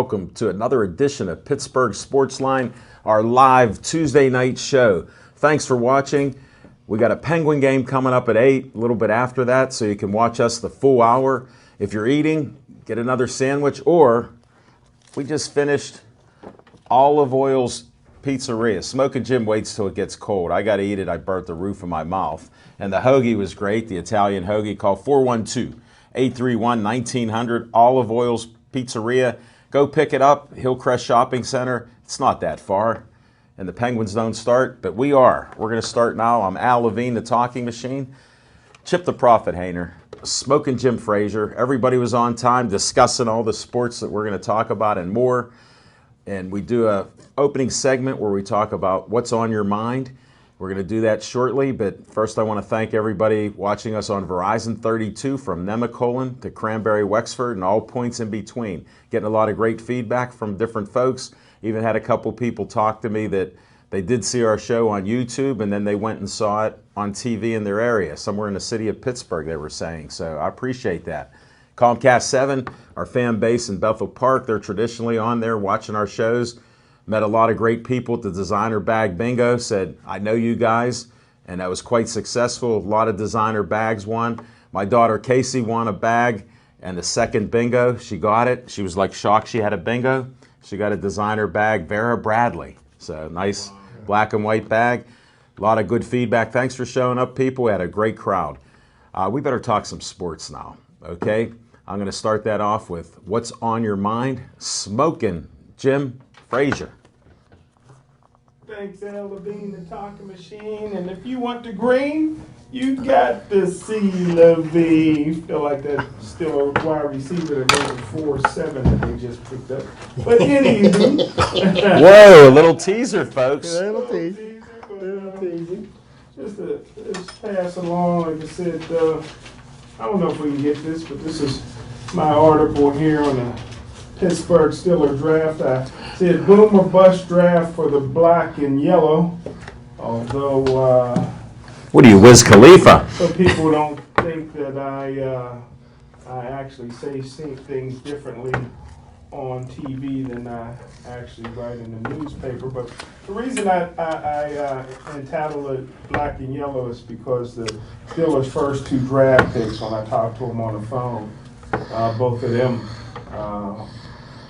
welcome to another edition of Pittsburgh Sportsline, our live Tuesday night show. Thanks for watching. We got a Penguin game coming up at 8, a little bit after that, so you can watch us the full hour. If you're eating, get another sandwich, or we just finished Olive Oil's Pizzeria. Smoking Jim waits till it gets cold. I got to eat it. I burnt the roof of my mouth. And the hoagie was great, the Italian hoagie. Call 412-831-1900, Olive Oil's Pizzeria. Go pick it up, Hillcrest Shopping Center. It's not that far. And the Penguins don't start, but we are. We're going to start now. I'm Al Levine, the talking machine. Chip the Prophet Hainer. Smoking Jim Frazier. Everybody was on time discussing all the sports that we're going to talk about and more. And we do a opening segment where we talk about what's on your mind. We're going to do that shortly, but first I want to thank everybody watching us on Verizon 32 from Nemacolin to Cranberry Wexford and all points in between. Getting a lot of great feedback from different folks. Even had a couple people talk to me that they did see our show on YouTube and then they went and saw it on TV in their area, somewhere in the city of Pittsburgh, they were saying. So I appreciate that. Comcast 7, our fan base in Bethel Park, they're traditionally on there watching our shows. Met a lot of great people at the designer bag bingo, said, I know you guys, and that was quite successful. A lot of designer bags won. My daughter Casey won a bag, and the second bingo, she got it. She was like shocked she had a bingo. She got a designer bag, Vera Bradley. So nice black and white bag. A lot of good feedback. Thanks for showing up, people. We had a great crowd. We better talk some sports now, okay? I'm going to start that off with what's on your mind. Smoking Jim Frazier. Thanks, Al Levine, the talking machine. And if you want the green, you got the C. Levine. Feel like that's still a wide receiver that goes 4-7 that they just picked up. But anywho. Whoa, a little teaser, folks. A little teaser. Just to pass along, like I said, I don't know if we can get this, but this is my article here on the Pittsburgh Steelers draft. I said boom or bust draft for the black and yellow. Although what are you, Wiz Khalifa? some people don't think that I actually say things differently on TV than I actually write in the newspaper. But the reason I entitled it black and yellow is because the Steelers' first 2 draft picks, when I talked to them on the phone, both of them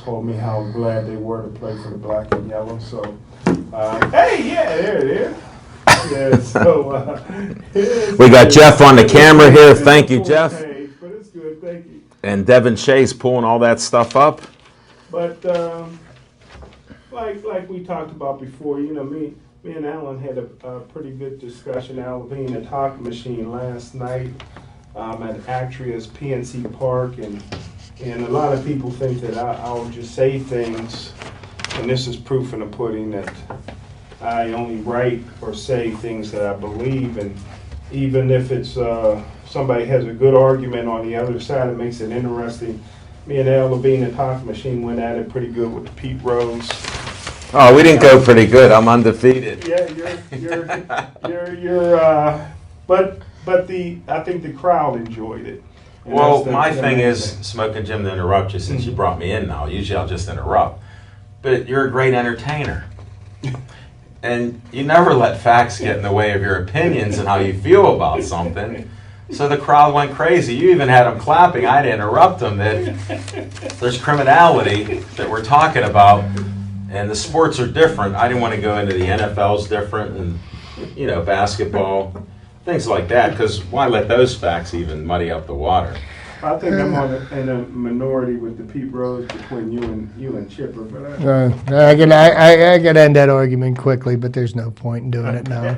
told me how glad they were to play for the black and yellow. So, hey, yeah, there it is. Yeah, so we got Jeff on the camera here. Thank you, Jeff. But it's good, thank you. And Devin Chase pulling all that stuff up. But like we talked about before, you know, me and Alan had a pretty good discussion, Al Levine, the talking machine, last night at Actria's PNC Park, and a lot of people think that I'll just say things, and this is proof in the pudding that I only write or say things that I believe, and even if it's somebody has a good argument on the other side, it makes it interesting. Me and Al Levine, the talking machine, went at it pretty good with the Pete Rose. Oh, we didn't go pretty good. I'm undefeated. Yeah, but I think the crowd enjoyed it. And well, my thing is, Smoking Jim, to interrupt you since you brought me in now. Usually I'll just interrupt. But you're a great entertainer. And you never let facts get in the way of your opinions and how you feel about something. So the crowd went crazy. You even had them clapping. I had to interrupt them that there's criminality that we're talking about. And the sports are different. I didn't want to go into the NFL's different and, you know, basketball, things like that, because why let those facts even muddy up the water? I think I'm in a minority with the Pete Rose between you and Chipper. But I can end that argument quickly, but there's no point in doing it now.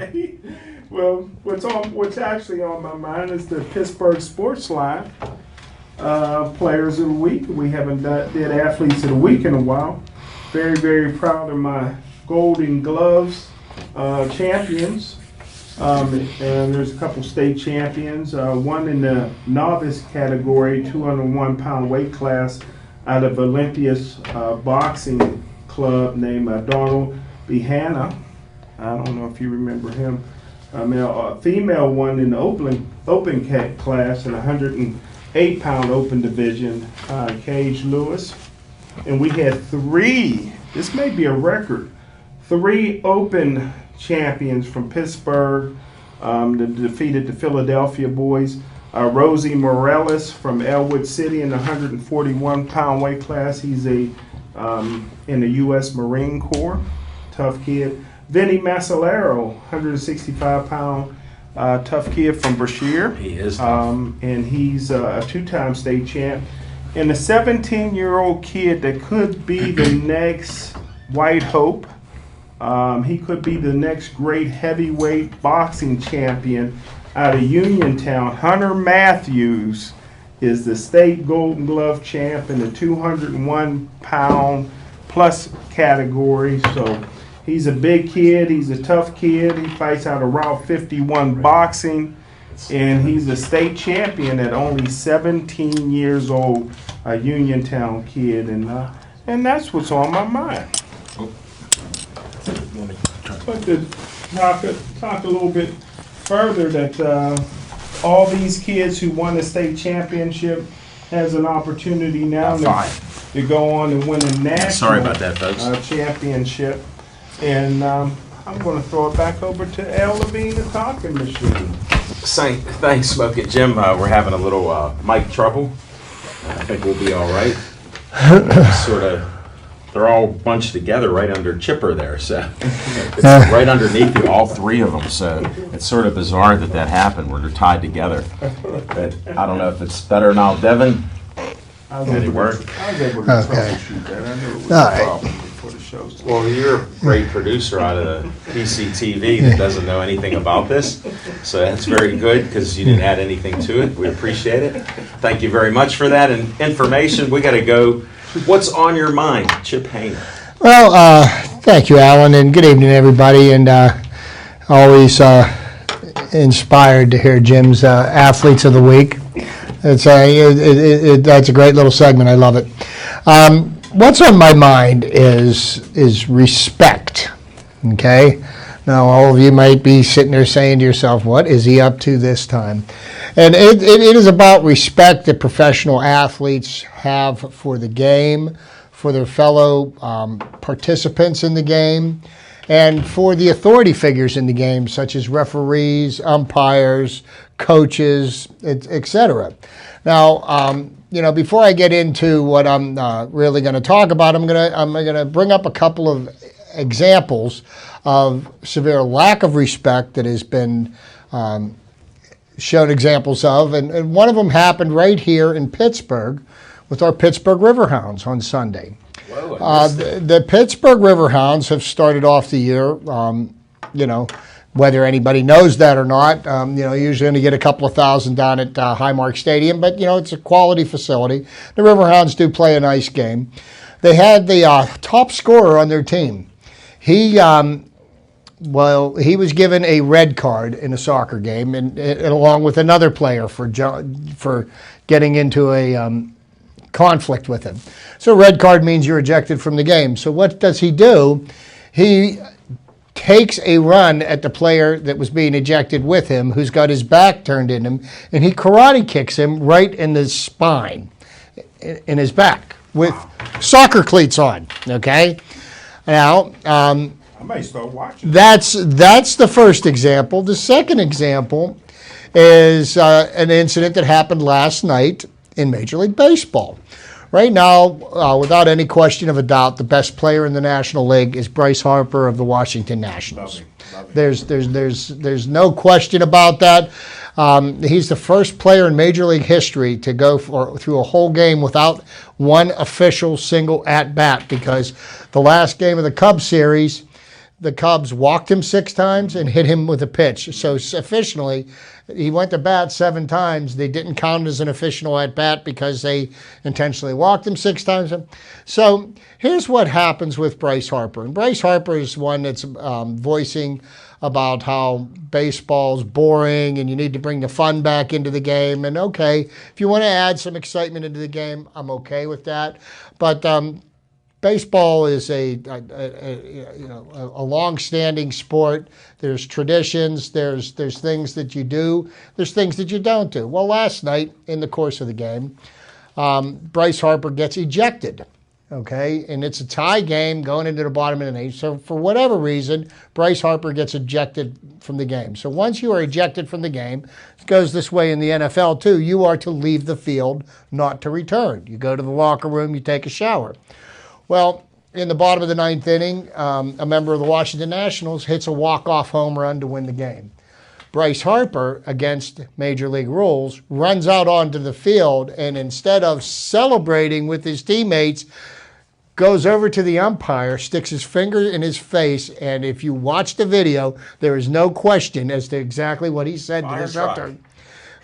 Well, what's actually on my mind is the Pittsburgh Sportsline Players of the Week. We haven't did Athletes of the Week in a while. Very, very proud of my Golden Gloves champions. And there's a couple state champions. One in the novice category, 201-pound weight class, out of Olympia's boxing club named Donald Behana. I don't know if you remember him. A female one in the open class in 108-pound open division, Cage Lewis. and we had 3. This may be a record. 3 Open champions from Pittsburgh that defeated the Philadelphia boys. Rosie Morales from Elwood City in the 141-pound weight class. He's in the U.S. Marine Corps. Tough kid. Vinny Masalero, 165-pound tough kid from Brashear. He is tough. And he's a 2-time state champ. And a 17-year-old kid that could be the next White Hope. He could be the next great heavyweight boxing champion out of Uniontown. Hunter Matthews is the state Golden Glove champ in the 201-pound plus category. So he's a big kid. He's a tough kid. He fights out of Route 51 boxing. And he's a state champion at only 17 years old, a Uniontown kid. And that's what's on my mind. But to talk a little bit further, that all these kids who won the state championship has an opportunity now to go on and win a national championship. And I'm going to throw it back over to Al Levine, the talking machine. Thanks, Smoke It Jim. We're having a little mic trouble. I think we'll be all right. They're all bunched together right under Chipper there, so it's right underneath you, all 3 of them. So it's sort of bizarre that happened where they're tied together. But I don't know if it's better now, Devin. Did it work? I was able to troubleshoot that. I knew it was a problem before the show started. Well, you're a great producer out of the PCTV that doesn't know anything about this, so that's very good because you didn't add anything to it. We appreciate it. Thank you very much for that and information. We got to go. What's on your mind, Chip Hayner? Well, thank you, Alan, and good evening, everybody. And always inspired to hear Jim's Athletes of the Week. That's a great little segment. I love it. What's on my mind is respect. Okay? Now, all of you might be sitting there saying to yourself, what is he up to this time? And it is about respect that professional athletes have for the game, for their fellow participants in the game, and for the authority figures in the game, such as referees, umpires, coaches, etc. Now, before I get into what I'm really going to talk about, I'm going to bring up a couple of examples of severe lack of respect that has been shown examples of, and one of them happened right here in Pittsburgh with our Pittsburgh Riverhounds on Sunday. Whoa, the Pittsburgh Riverhounds have started off the year, whether anybody knows that or not, usually only get a couple of thousand down at Highmark Stadium, but, it's a quality facility. The Riverhounds do play a nice game. They had the top scorer on their team. He was given a red card in a soccer game, and along with another player for getting into a conflict with him. So red card means you're ejected from the game. So what does he do? He takes a run at the player that was being ejected with him, who's got his back turned in him, and he karate kicks him right in the spine, in his back, with soccer cleats on. Okay? Now, I might start watching. That's the first example. The second example is an incident that happened last night in Major League Baseball. Right now, without any question of a doubt, the best player in the National League is Bryce Harper of the Washington Nationals. Love it. There's no question about that. He's the first player in Major League history to go through a whole game without one official single at-bat, because the last game of the Cubs series, the Cubs walked him 6 times and hit him with a pitch. So officially, he went to bat 7 times. They didn't count as an official at-bat because they intentionally walked him 6 times. So here's what happens with Bryce Harper. And Bryce Harper is one that's voicing about how baseball's boring and you need to bring the fun back into the game. And okay, if you want to add some excitement into the game, I'm okay with that. But baseball is a long-standing sport. There's traditions. There's things that you do. There's things that you don't do. Well, last night in the course of the game, Bryce Harper gets ejected. okay? And it's a tie game going into the bottom of the ninth. So for whatever reason, Bryce Harper gets ejected from the game. So once you are ejected from the game, it goes this way in the NFL too, you are to leave the field, not to return. You go to the locker room, you take a shower. Well, in the bottom of the ninth inning, a member of the Washington Nationals hits a walk-off home run to win the game. Bryce Harper, against Major League rules, runs out onto the field and instead of celebrating with his teammates, goes over to the umpire, sticks his finger in his face, and if you watch the video, there is no question as to exactly what he said to this umpire.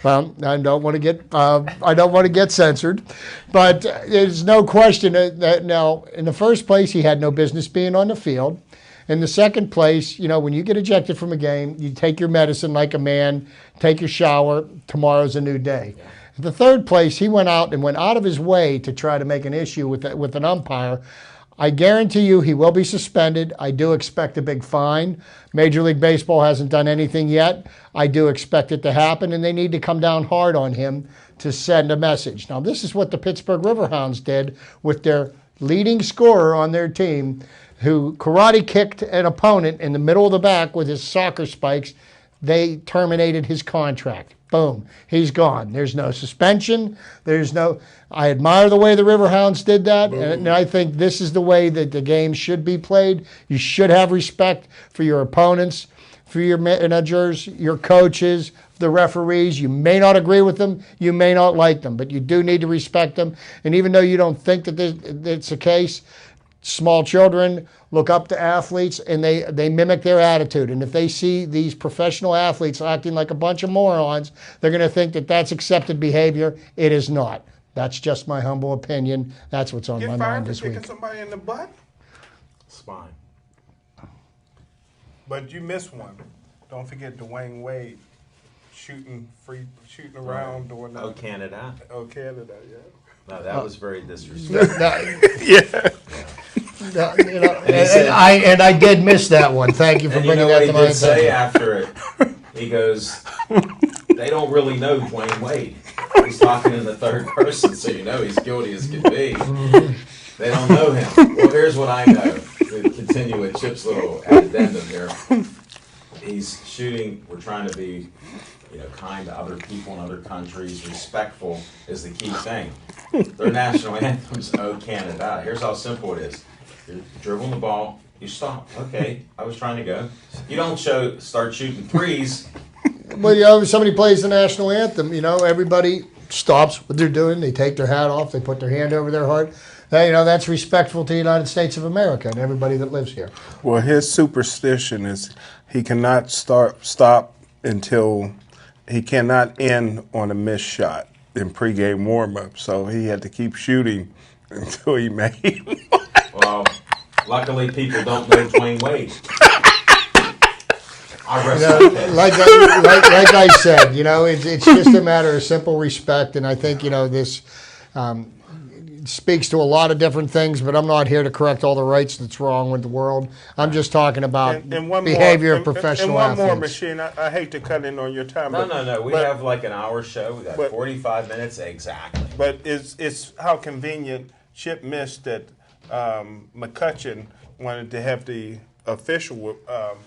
Well, I don't want to get censored, but there's no question that now, in the first place, he had no business being on the field. In the second place, when you get ejected from a game, you take your medicine like a man, take your shower, tomorrow's a new day. Yeah. In the third place, he went out of his way to try to make an issue with an umpire. I guarantee you he will be suspended. I do expect a big fine. Major League Baseball hasn't done anything yet. I do expect it to happen, and they need to come down hard on him to send a message. Now, this is what the Pittsburgh Riverhounds did with their leading scorer on their team, who karate kicked an opponent in the middle of the back with his soccer spikes. They terminated his contract. Boom. He's gone. There's no suspension. I admire the way the Riverhounds did that, and I think this is the way that the game should be played. You should have respect for your opponents, for your managers, your coaches, the referees. You may not agree with them. You may not like them, but you do need to respect them. And even though you don't think that it's the case, small children look up to athletes and they mimic their attitude. And if they see these professional athletes acting like a bunch of morons, they're going to think that that's accepted behavior. It is not. That's just my humble opinion. That's what's on my mind this week. Get fired for kicking somebody in the butt? It's fine. But you missed one. Don't forget Dwayne Wade shooting around doing that. Oh, Canada. Oh, Canada, yeah. No, that was very disrespectful. Yeah. And I did miss that one. Thank you for bringing that to my attention. And you know what he did say after it? He goes, they don't really know Dwayne Wade. He's talking in the third person, so he's guilty as can be. They don't know him. Well, here's what I know. To continue with Chip's little addendum here. He's shooting. We're trying to be kind to other people in other countries. Respectful is the key thing. Their national anthem's "Oh Canada." Here's how simple it is. You're dribbling the ball. You stop. Okay, I was trying to go. You don't start shooting threes. Well, somebody plays the national anthem, everybody stops what they're doing. They take their hat off. They put their hand over their heart. That's respectful to the United States of America and everybody that lives here. Well, his superstition is he cannot stop until he cannot end on a missed shot in pregame warm-up. So he had to keep shooting until he made one. Well, luckily people don't know Dwayne Wade. Like I said, it's just a matter of simple respect, and I think this speaks to a lot of different things. But I'm not here to correct all the rights that's wrong with the world. I'm just talking about behavior of professional athletes. And one more, Machine. I hate to cut in on your time. No. We have like an hour show. We got 45 minutes exactly. But it's how convenient Chip missed that McCutcheon wanted to have the official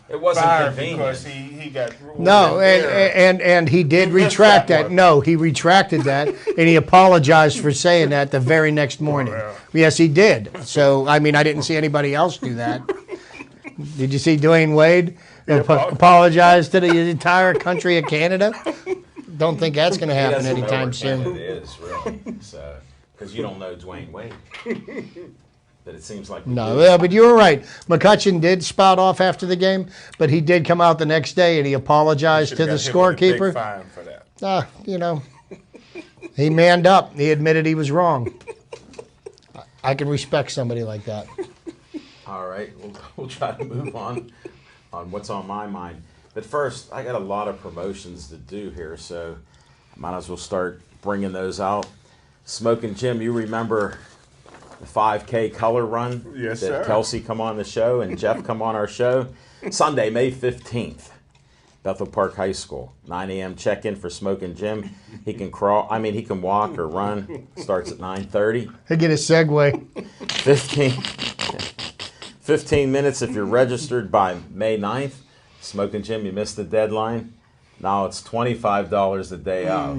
it wasn't convenient because he got ruled and he did retract that. No, he retracted that and he apologized for saying that the very next morning. Yes, he did. So I didn't see anybody else do that. Did you see Dwayne Wade apologize to the entire country of Canada? Don't think that's going to happen anytime soon. It is really because you don't know Dwayne Wade. That it seems like but you were right. McCutcheon did spout off after the game, but he did come out the next day and he apologized to the scorekeeper. Big fine for that. He manned up. He admitted he was wrong. I can respect somebody like that. All right, we'll try to move on what's on my mind. But first, I got a lot of promotions to do here, so I might as well start bringing those out. Smoking Jim, you remember the 5K color run? Yes, that sir. Kelsey come on the show and Jeff come on our show. Sunday, May 15th. Bethel Park High School. 9 a.m. check-in for Smoking Jim. He can he can walk or run. Starts at 9:30. I get a segue. 15 minutes if you're registered by May 9th. Smoking Jim, you missed the deadline. Now it's $25 the day of.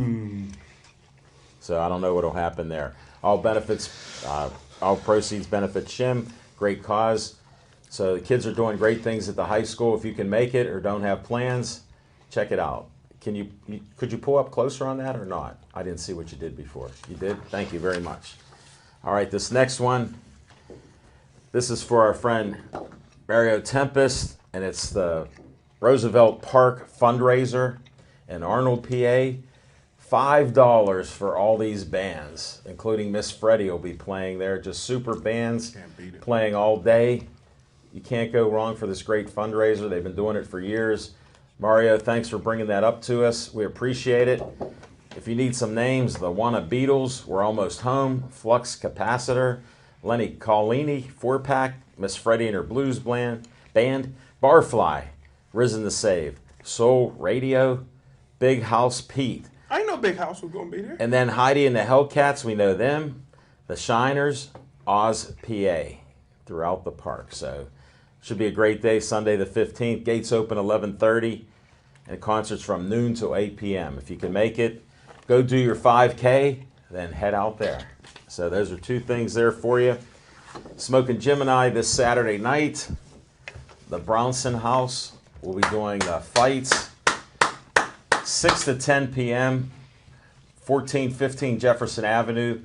So I don't know what will happen there. All proceeds benefit Shim. Great cause. So the kids are doing great things at the high school. If you can make it or don't have plans, check it out. Could you pull up closer on that or not? I didn't see what you did before. You did? Thank you very much. All right, this next one, this is for our friend Mario Tempest, and it's the Roosevelt Park fundraiser in Arnold, PA. $5 for all these bands, including Miss Freddie will be playing there. Just super bands playing all day. You can't go wrong for this great fundraiser. They've been doing it for years. Mario, thanks for bringing that up to us. We appreciate it. If you need some names, the Wanna Beatles, We're Almost Home, Flux Capacitor, Lenny Colini, 4-Pack, Miss Freddie and her Blues band, Barfly, Risen to Save, Soul Radio, Big House Pete. I know Big House was going to be there. And then Heidi and the Hellcats, we know them. The Shiners, Oz, PA, throughout the park. So should be a great day, Sunday the 15th. Gates open 11:30, and concerts from noon till 8 p.m. If you can make it, go do your 5K, then head out there. So those are two things there for you. Smoking Jim and I this Saturday night, the Brownson House, we'll be doing fights. 6 to 10 p.m., 1415 Jefferson Avenue,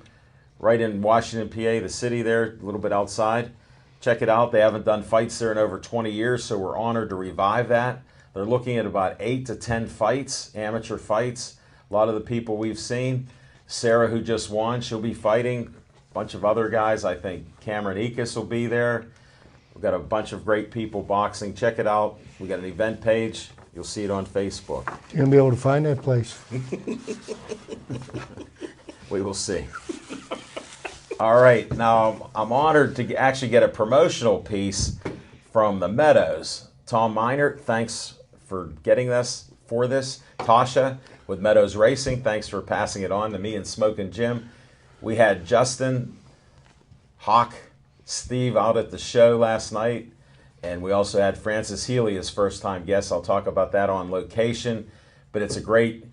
right in Washington, PA, the city there, a little bit outside. Check it out. They haven't done fights there in over 20 years, so we're honored to revive that. They're looking at about 8 to 10 fights, amateur fights. A lot of the people we've seen. Sarah, who just won, she'll be fighting. A bunch of other guys. I think Cameron Ekus will be there. We've got a bunch of great people boxing. Check it out. We got an event page. You'll see it on Facebook. You're going to be able to find that place. We will see. All right. Now, I'm honored to actually get a promotional piece from the Meadows. Tom Minert, thanks for getting this for this. Tasha with Meadows Racing, thanks for passing it on to me and Smoking Jim. We had Justin, Hawk, Steve out at the show last night. And we also had Francis Healy as first-time guest. I'll talk about that on location. But it's a great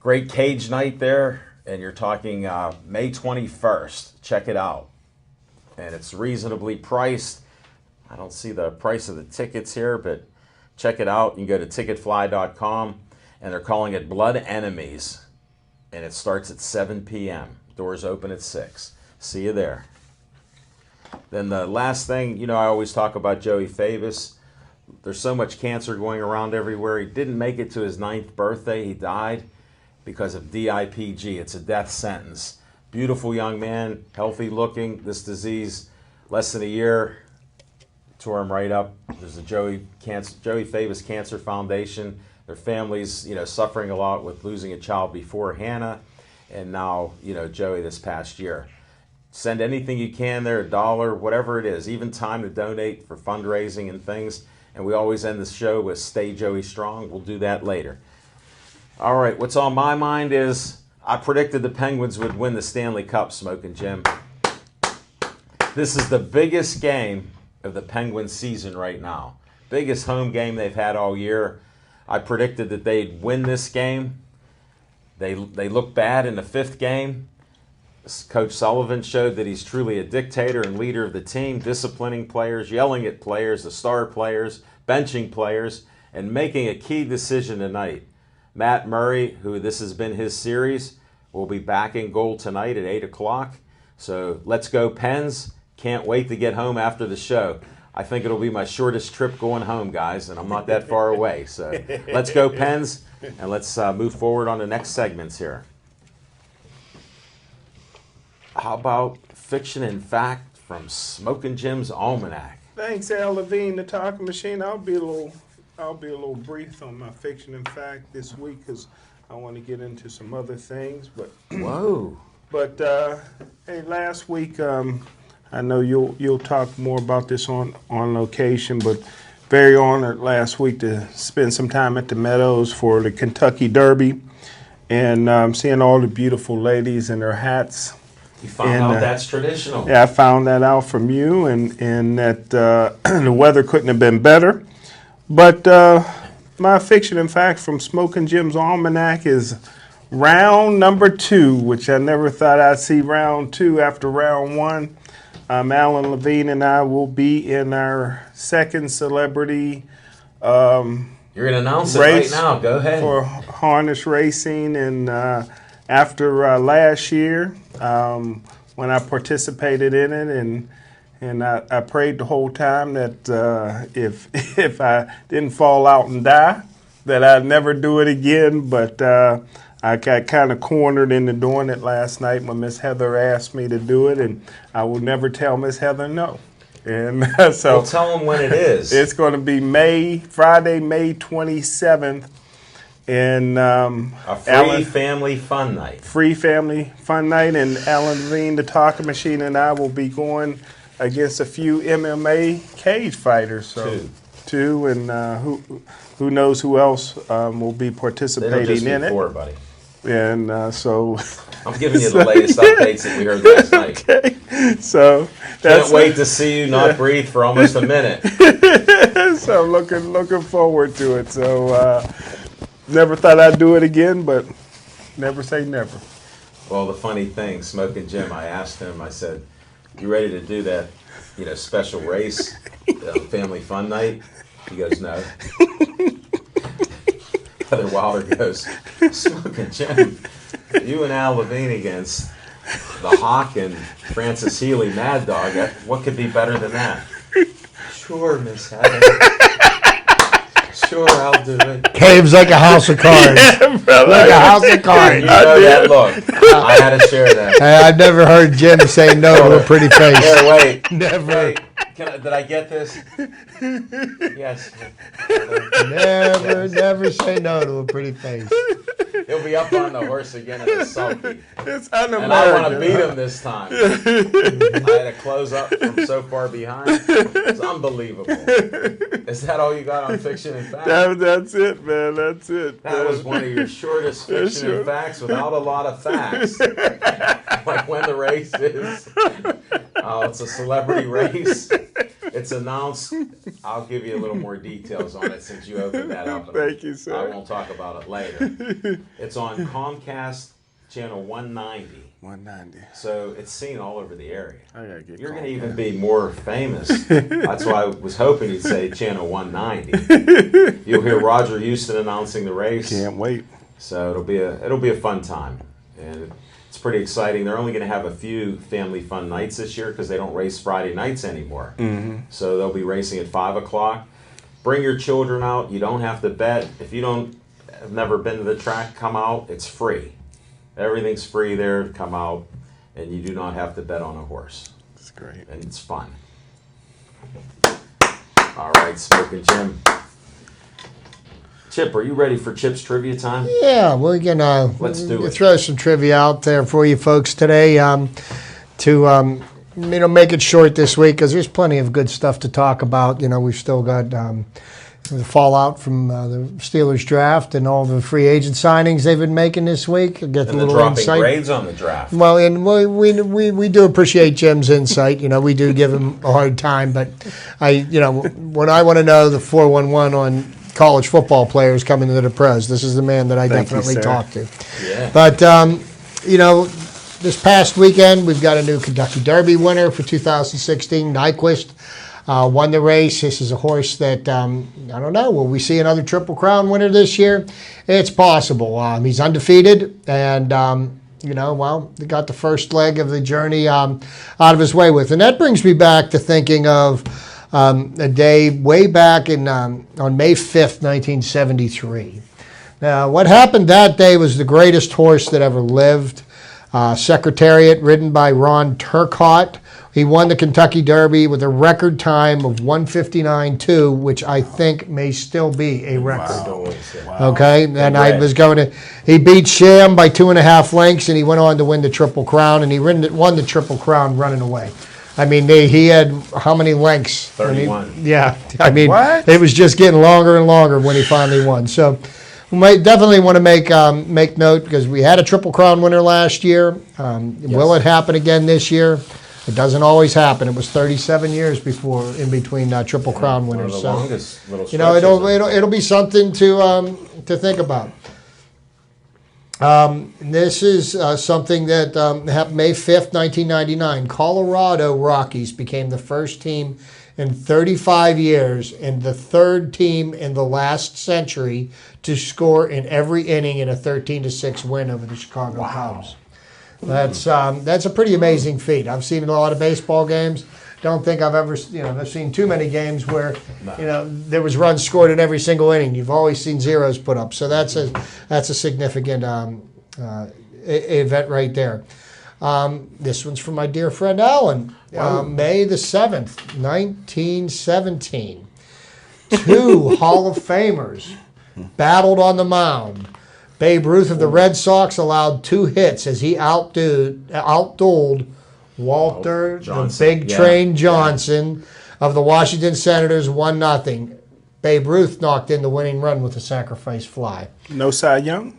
cage night there. And you're talking May 21st. Check it out. And it's reasonably priced. I don't see the price of the tickets here, but check it out. You can go to ticketfly.com. And they're calling it Blood Enemies. And it starts at 7 p.m. Doors open at 6. See you there. Then the last thing, I always talk about Joey Favis. There's so much cancer going around everywhere. He didn't make it to his 9th birthday. He died because of DIPG. It's a death sentence. Beautiful young man, healthy looking. This disease, less than a year, tore him right up. There's a Joey Favis Cancer Foundation. Their family's, suffering a lot with losing a child before Hannah, and now, Joey this past year. Send anything you can there, $1, whatever it is, even time to donate for fundraising and things. And we always end the show with Stay Joey Strong. We'll do that later. All right, what's on my mind is I predicted the Penguins would win the Stanley Cup, Smoking Jim. This is the biggest game of the Penguins season right now. Biggest home game they've had all year. I predicted that they'd win this game. They looked bad in the 5th game. Coach Sullivan showed that he's truly a dictator and leader of the team, disciplining players, yelling at players, the star players, benching players, and making a key decision tonight. Matt Murray, who this has been his series, will be back in goal tonight at 8 o'clock. So let's go Pens. Can't wait to get home after the show. I think it'll be my shortest trip going home, guys, and I'm not that far away. So let's go Pens, and let's move forward on the next segments here. How about Fiction and Fact from Smoking Jim's Almanac? Thanks, Al Levine, the talking machine. I'll be a little brief on my Fiction and Fact this week because I want to get into some other things. But whoa! But hey, last week I know you'll talk more about this on location, but very honored last week to spend some time at the Meadows for the Kentucky Derby, and seeing all the beautiful ladies in their hats. You found out that's traditional. Yeah, I found that out from you, and that the weather couldn't have been better. But my fiction and fact from Smoking Jim's Almanac is round number 2, which I never thought I'd see round 2 after round 1. Alan Levine and I will be in our second celebrity You're going to announce it right now. Go ahead. For harness racing, and after last year, when I participated in it, and I prayed the whole time that if I didn't fall out and die, that I'd never do it again. But I got kind of cornered into doing it last night when Miss Heather asked me to do it, and I will never tell Miss Heather no. And so well, tell them when it is. It's going to be Friday, May 27th. And a free family fun night. Free family fun night, and Alan Levine, the talking machine, and I will be going against a few MMA cage fighters. So two, and who knows who else will be participating in it. Buddy. And so I'm giving you the latest updates that we heard last night. Okay. So can't wait to see you not breathe for almost a minute. So looking forward to it. So. Never thought I'd do it again, but never say never. Well, the funny thing, Smoking Jim, I asked him, I said, you ready to do that, special race, family fun night? He goes, no. Heather Wilder goes, Smoking Jim, you and Al Levine against the Hawk and Francis Healy Mad Dog, what could be better than that? Sure, Miss Heather. Sure, I'll do it. Cave's like a house of cards. Like a house of cards. You know that look. I had to share that. Hey, I've never heard Jim say no to a pretty face. Here, wait. Never. Wait. Did I get this? Yes. Never say no to a pretty face. He'll be up on the horse again in the sulky. It's un-American. And I want to beat him this time. I had to close up from so far behind. It's unbelievable. Is that all you got on fiction and facts? That's it, man. That's it. That was one of your shortest fiction and facts without a lot of facts. Like when the race is. Oh, it's a celebrity race. It's announced. I'll give you a little more details on it since you opened that up. Thank you, sir. I won't talk about it later. It's on Comcast channel 190. 190. So it's seen all over the area. I gotta get You're going to even be more famous. That's why I was hoping you'd say channel 190. You'll hear Roger Houston announcing the race. Can't wait. So it'll be a fun time, and it's pretty exciting. They're only going to have a few family fun nights this year because they don't race Friday nights anymore. Mm-hmm. So they'll be racing at 5 o'clock. Bring your children out. You don't have to bet. If you have never been to the track, come out. It's free. Everything's free there. Come out, and you do not have to bet on a horse. It's great. And it's fun. All right, Smoking Jim. Chip, are you ready for Chip's trivia time? Yeah, we're gonna throw some trivia out there for you folks today to make it short this week because there's plenty of good stuff to talk about. We've still got the fallout from the Steelers draft and all the free agent signings they've been making this week. And the dropping grades on the draft. Well, and we do appreciate Jim's insight. We do give him a hard time, but when I want to know the 411 on college football players coming into the pros, this is the man that I definitely talk to. Yeah. But this past weekend we've got a new Kentucky Derby winner for 2016. Nyquist won the race. This is a horse that I don't know. Will we see another Triple Crown winner this year? It's possible. He's undefeated, and he got the first leg of the journey out of his way with. And that brings me back to thinking of a day way back on May 5th, 1973. Now, what happened that day was the greatest horse that ever lived. Secretariat, ridden by Ron Turcotte. He won the Kentucky Derby with a record time of 1:59.2, which I think may still be a record. Wow. Okay, and he beat Sham by 2.5 lengths, and he went on to win the Triple Crown, and he won the Triple Crown running away. I mean, he had how many lengths? 31. Yeah, I mean, What? it was just getting longer and longer when he finally won. So we might definitely want to make note because we had a Triple Crown winner last year. Will it happen again this year? It doesn't always happen. It was 37 years before in between Triple Crown winners. One of the longest little It'll be something to think about. This is something that happened May 5th, 1999. Colorado Rockies became the first team in 35 years and the third team in the last century to score in every inning in a 13-6 win over the Chicago Cubs. That's a pretty amazing feat. I've seen a lot of baseball games. Don't think I've ever, I've seen too many games where, there was runs scored in every single inning. You've always seen zeros put up. So that's a significant event right there. This one's from my dear friend Alan. May the 7th, 1917. Two Hall of Famers battled on the mound. Babe Ruth of the Red Sox allowed 2 hits as he outdueled Walter the Big Train Johnson of the Washington Senators 1-0. Babe Ruth knocked in the winning run with a sacrifice fly. No Cy Young?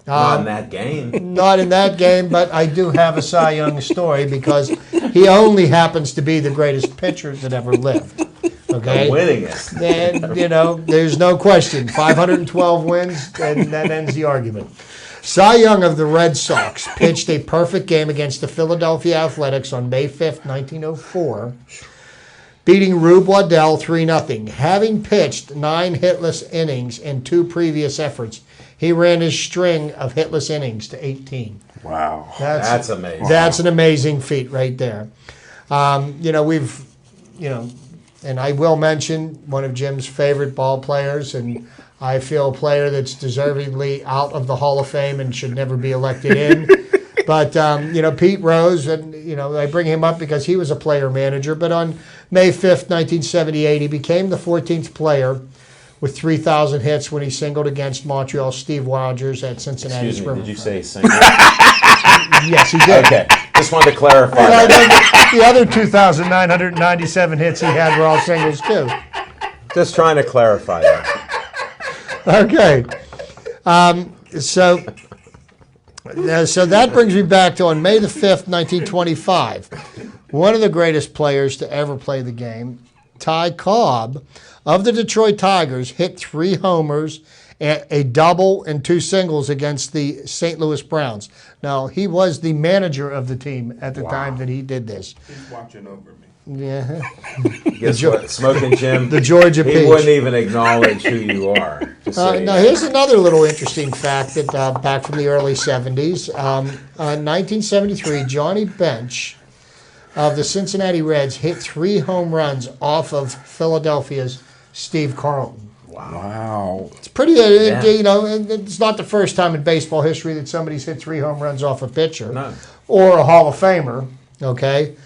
Not in that game. Not in that game, but I do have a Cy Young story because he only happens to be the greatest pitcher that ever lived. Okay? The winningest. And, there's no question. 512 wins, and that ends the argument. Cy Young of the Red Sox pitched a perfect game against the Philadelphia Athletics on May 5th, 1904, beating Rube Waddell 3-0. Having pitched 9 hitless innings in 2 previous efforts, he ran his string of hitless innings to 18. Wow. That's amazing. That's an amazing feat right there. And I will mention one of Jim's favorite ball players, and I feel a player that's deservedly out of the Hall of Fame and should never be elected in. But, Pete Rose, and, I bring him up because he was a player manager. But on May 5th, 1978, he became the 14th player with 3,000 hits when he singled against Montreal's Steve Rogers at Cincinnati's Excuse me, did you Riverfront. say single? Yes, he did. Okay, just wanted to clarify Well, that. the other 2,997 hits he had were all singles, too. Just trying to clarify that. Okay. So that brings me back to on May the 5th, 1925. One of the greatest players to ever play the game, Ty Cobb of the Detroit Tigers, hit 3 homers, a double, and 2 singles against the St. Louis Browns. Now, he was the manager of the team at the time that he did this. He's watching over me. Yeah. Guess what? Smoking Jim, The Georgia he Peach. wouldn't even acknowledge who you are. Just so you Now, know. here's another little interesting fact that back from the early 70s. 1973, Johnny Bench of the Cincinnati Reds hit 3 home runs off of Philadelphia's Steve Carlton. Wow. It's pretty, it's not the first time in baseball history that somebody's hit 3 home runs off a pitcher or a Hall of Famer, okay?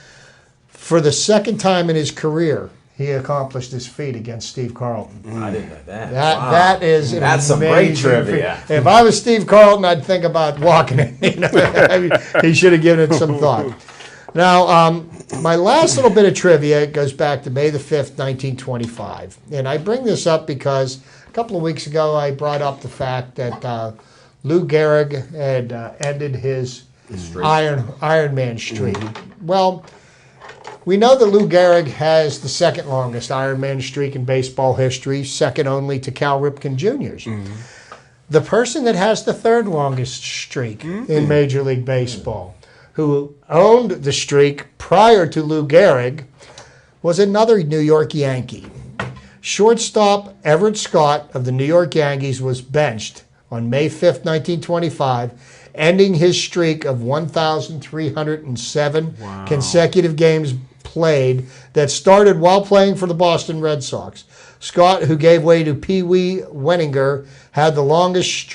For the second time in his career, he accomplished this feat against Steve Carlton. I didn't know that. Wow. That is an That's some great amazing trivia. feat. If I was Steve Carlton, I'd think about walking it. He should have given it some thought. Now, my last little bit of trivia goes back to May the 5th, 1925. And I bring this up because a couple of weeks ago I brought up the fact that Lou Gehrig had ended his Iron Man streak. Well, we know that Lou Gehrig has the second longest Iron Man streak in baseball history, second only to Cal Ripken Jr.'s. The person that has the third longest streak in Major League Baseball, who owned the streak prior to Lou Gehrig, was another New York Yankee. Shortstop Everett Scott of the New York Yankees was benched on May 5th, 1925, ending his streak of 1,307 consecutive games played that started while playing for the Boston Red Sox. Scott, who gave way to Pee Wee Wenninger, had the longest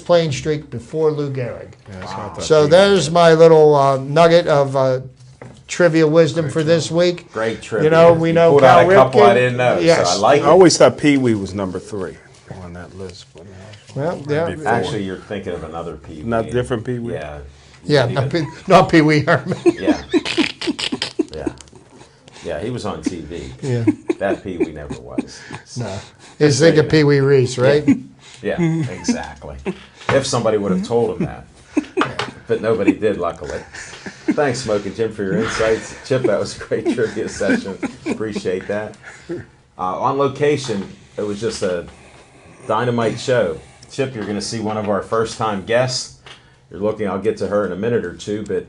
playing streak before Lou Gehrig. So there's my little nugget of trivia wisdom for this week. Great trivia. We You know pulled Cal out a couple Ripken. I didn't know, Yes. so I like I it. always thought Pee Wee was number 3 on that list. But Well, yeah, Before. Actually, you're thinking of another Pee Wee. Not different Pee Wee? Yeah. yeah, not Pee Wee Herman. Yeah. Yeah, he was on TV. Yeah. That Pee Wee never was. No. He's thinking Pee Wee Reese, right? Yeah, exactly. If somebody would have told him that. But nobody did, luckily. Thanks, Smoking Jim, for your insights. Chip, that was a great trivia session. Appreciate that. On location, it was just a dynamite show. Chip, you're going to see one of our first-time guests. You're looking, I'll get to her in a minute or two, but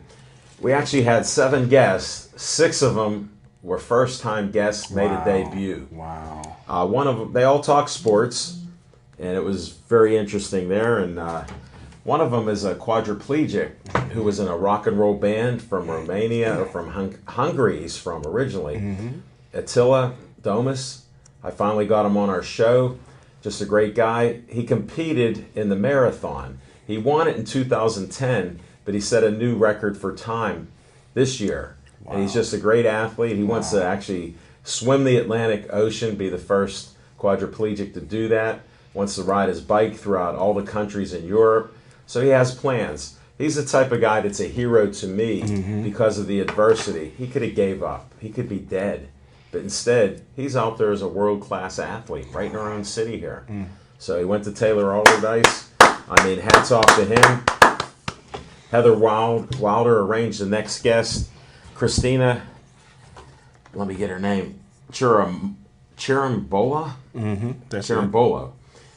we actually had 7 guests. 6 of them were first-time guests, made a debut. Wow. One of them, they all talk sports, and it was very interesting there. And one of them is a quadriplegic who was in a rock and roll band from Romania, or from Hungary he's from originally. Attila Domus. I finally got him on our show. Just a great guy. He competed in the marathon. He won it in 2010, but he set a new record for time this year. Wow. And he's just a great athlete. He wants to actually swim the Atlantic Ocean, be the first quadriplegic to do that. Wants to ride his bike throughout all the countries in Europe. So he has plans. He's the type of guy that's a hero to me because of the adversity. He could have gave up. He could be dead. But instead, he's out there as a world-class athlete right in our own city here. So he went to Taylor Alderdice. I mean, hats off to him. Heather Wilder arranged the next guest. Christina, let me get her name, Chirambola? Chirambola.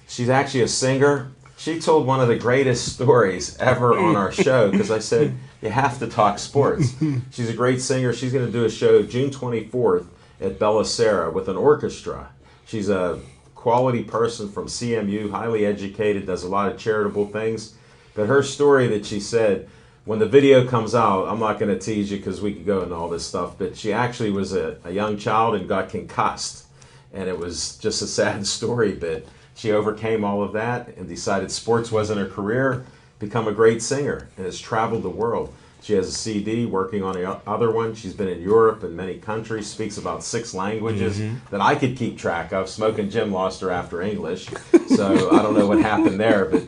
She's actually a singer. She told one of the greatest stories ever on our show because I said, you have to talk sports. She's a great singer. She's going to do a show June 24th at Bella Sera with an orchestra. She's a quality person from CMU, highly educated, does a lot of charitable things. But her story that she said, when the video comes out, I'm not going to tease you because we could go into all this stuff, but she actually was a young child and got concussed. And it was just a sad story, but she overcame all of that and decided sports wasn't her career, become a great singer, and has traveled the world. She has a CD working on the other one. She's been in Europe and many countries, speaks about 6 languages that I could keep track of. Smoking Jim lost her after English, so I don't know what happened there, but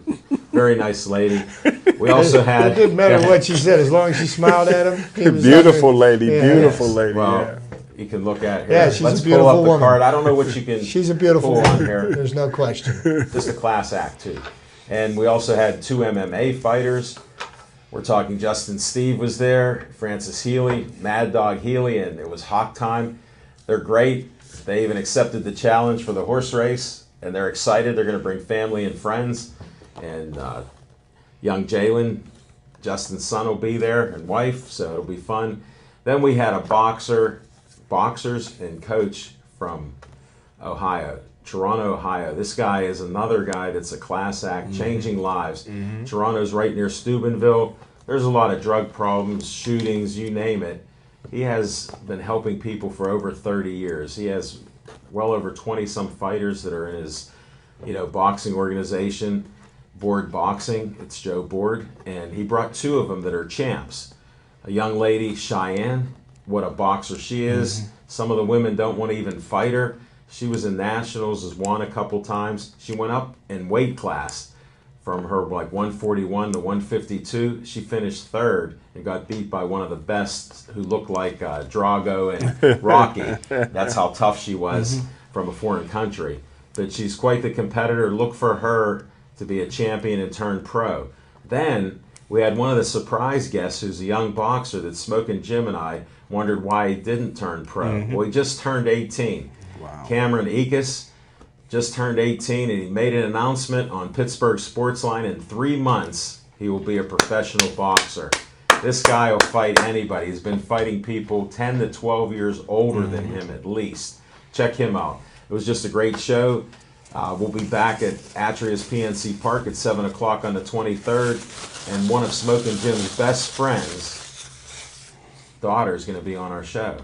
very nice lady. We also had... It didn't matter what she said, as long as she smiled at him. Beautiful lady, beautiful lady. Well, you can look at her. Yeah, she's Let's a beautiful pull up the woman. card. I don't know what you can She's a beautiful pull woman. on here. There's no question. Just a class act, too. And we also had 2 MMA fighters. We're talking Justin Steve was there, Francis Healy, Mad Dog Healy, and it was Hawk time. They're great. They even accepted the challenge for the horse race, and they're excited. They're going to bring family and friends. And young Jalen, Justin's son, will be there, and wife, so it'll be fun. Then we had a boxers and coach from Ohio, Toronto, Ohio. This guy is another guy that's a class act, changing lives. Toronto's right near Steubenville. There's a lot of drug problems, shootings, you name it. He has been helping people for over 30 years. He has well over 20-some fighters that are in his, boxing organization, Board Boxing. It's Joe Board, and he brought 2 of them that are champs. A young lady, Cheyenne, what a boxer she is. Some of the women don't want to even fight her. She was in nationals, has won a couple times. She went up in weight class from her 141 to 152. She finished 3rd and got beat by one of the best who looked like Drago and Rocky. That's how tough she was from a foreign country. But she's quite the competitor. Look for her to be a champion and turn pro. Then we had one of the surprise guests who's a young boxer that Smoking Jim and I wondered why he didn't turn pro. Well, he just turned 18. Wow. Cameron Ekus just turned 18, and he made an announcement on Pittsburgh Sportsline. In 3 months, he will be a professional boxer. This guy will fight anybody. He's been fighting people 10 to 12 years older than him at least. Check him out. It was just a great show. We'll be back at Atria's PNC Park at 7 o'clock on the 23rd, and one of Smoking Jim's best friends' daughter is going to be on our show.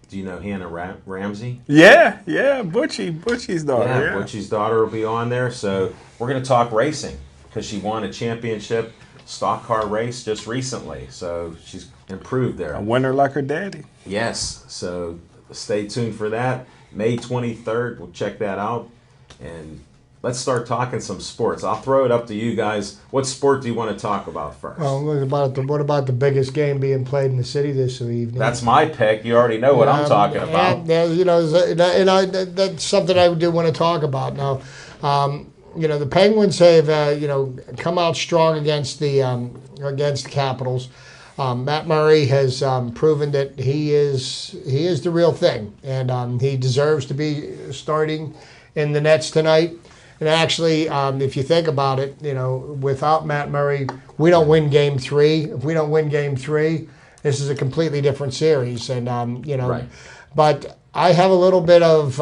Do you know Hannah Ramsey? Yeah, Butchie's daughter. Yeah, Butchie's daughter will be on there. So we're going to talk racing because she won a championship stock car race just recently. So she's improved there. A winner like her daddy. Yes. So stay tuned for that. May 23rd, we'll check that out. And let's start talking some sports. I'll throw it up to you guys. What sport do you want to talk about first? Well, what about the biggest game being played in the city this evening? That's my pick. You already know what I'm talking about. That's something I do want to talk about. Now, the Penguins have come out strong against the Capitals. Matt Murray has proven that he is the real thing, and he deserves to be starting in the Nets tonight. And actually, if you think about it, without Matt Murray, we don't win Game 3. If we don't win Game 3, this is a completely different series. And Right. But I have a little bit of